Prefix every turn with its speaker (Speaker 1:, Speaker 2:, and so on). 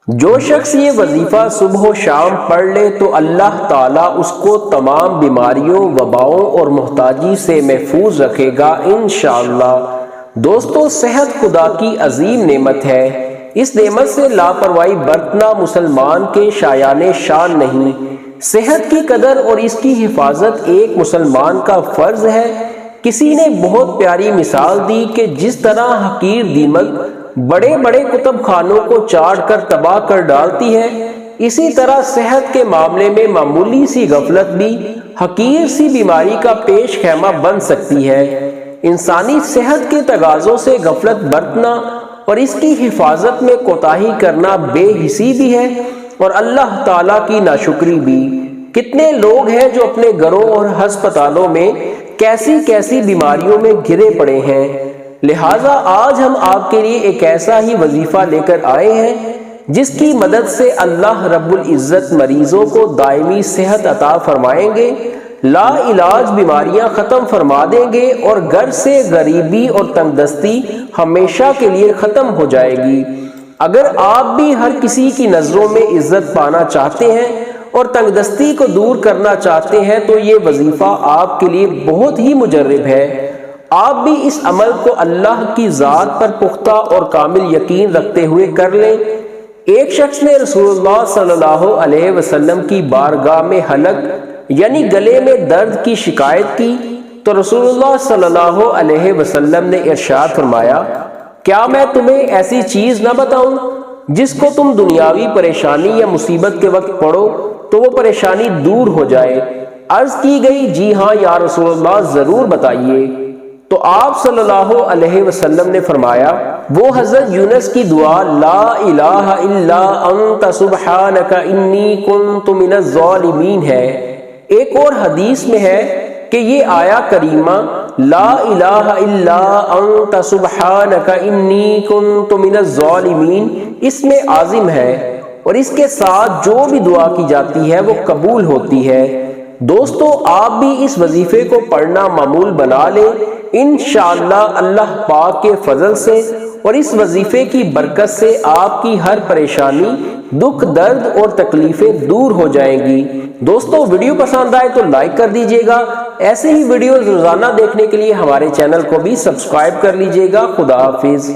Speaker 1: جو شخص یہ وظیفہ صبح و شام پڑھ لے تو اللہ تعالیٰ اس کو تمام بیماریوں، وباؤں اور محتاجی سے محفوظ رکھے گا انشاءاللہ۔ دوستو، صحت خدا کی عظیم نعمت ہے۔ اس نعمت سے لاپرواہی برتنا مسلمان کے شایان شان نہیں۔ صحت کی قدر اور اس کی حفاظت ایک مسلمان کا فرض ہے۔ کسی نے بہت پیاری مثال دی کہ جس طرح حقیر دیمک بڑے بڑے کتب خانوں کو چاٹ کر تباہ کر ڈالتی ہے، اسی طرح صحت کے معاملے میں معمولی سی غفلت بھی حقیر سی بیماری کا پیش خیمہ بن سکتی ہے۔ انسانی صحت کے تقاضوں سے غفلت برتنا اور اس کی حفاظت میں کوتاہی کرنا بے حسی بھی ہے اور اللہ تعالیٰ کی ناشکری بھی۔ کتنے لوگ ہیں جو اپنے گھروں اور ہسپتالوں میں کیسی کیسی بیماریوں میں گھرے پڑے ہیں۔ لہٰذا آج ہم آپ کے لیے ایک ایسا ہی وظیفہ لے کر آئے ہیں جس کی مدد سے اللہ رب العزت مریضوں کو دائمی صحت عطا فرمائیں گے، لا علاج بیماریاں ختم فرما دیں گے اور گھر سے غریبی اور تنگ دستی ہمیشہ کے لیے ختم ہو جائے گی۔ اگر آپ بھی ہر کسی کی نظروں میں عزت پانا چاہتے ہیں اور تنگ دستی کو دور کرنا چاہتے ہیں تو یہ وظیفہ آپ کے لیے بہت ہی مجرب ہے۔ آپ بھی اس عمل کو اللہ کی ذات پر پختہ اور کامل یقین رکھتے ہوئے کر لیں۔ ایک شخص نے رسول اللہ صلی اللہ علیہ وسلم کی بارگاہ میں حلق یعنی گلے میں درد کی شکایت کی تو رسول اللہ صلی اللہ علیہ وسلم نے ارشاد فرمایا، کیا میں تمہیں ایسی چیز نہ بتاؤں جس کو تم دنیاوی پریشانی یا مصیبت کے وقت پڑھو تو وہ پریشانی دور ہو جائے؟ عرض کی گئی، جی ہاں یا رسول اللہ، ضرور بتائیے۔ تو آپ صلی اللہ علیہ وسلم نے فرمایا، وہ حضرت یونس کی دعا، لا الہ الا انت سبحانک انی کنت من الظالمین ہے۔ ایک اور حدیث میں ہے کہ یہ آیا کریمہ لا الہ الا انت سبحانک انی کنت من الظالمین اسم عظیم ہے اور اس کے ساتھ جو بھی دعا کی جاتی ہے وہ قبول ہوتی ہے۔ دوستو، آپ بھی اس وظیفے کو پڑھنا معمول بنا لیں۔ انشاءاللہ اللہ پاک کے فضل سے اور اس وظیفے کی برکت سے آپ کی ہر پریشانی، دکھ، درد اور تکلیفیں دور ہو جائیں گی۔ دوستو، ویڈیو پسند آئے تو لائک کر دیجیے گا۔ ایسے ہی ویڈیوز روزانہ دیکھنے کے لیے ہمارے چینل کو بھی سبسکرائب کر لیجیے گا۔ خدا حافظ۔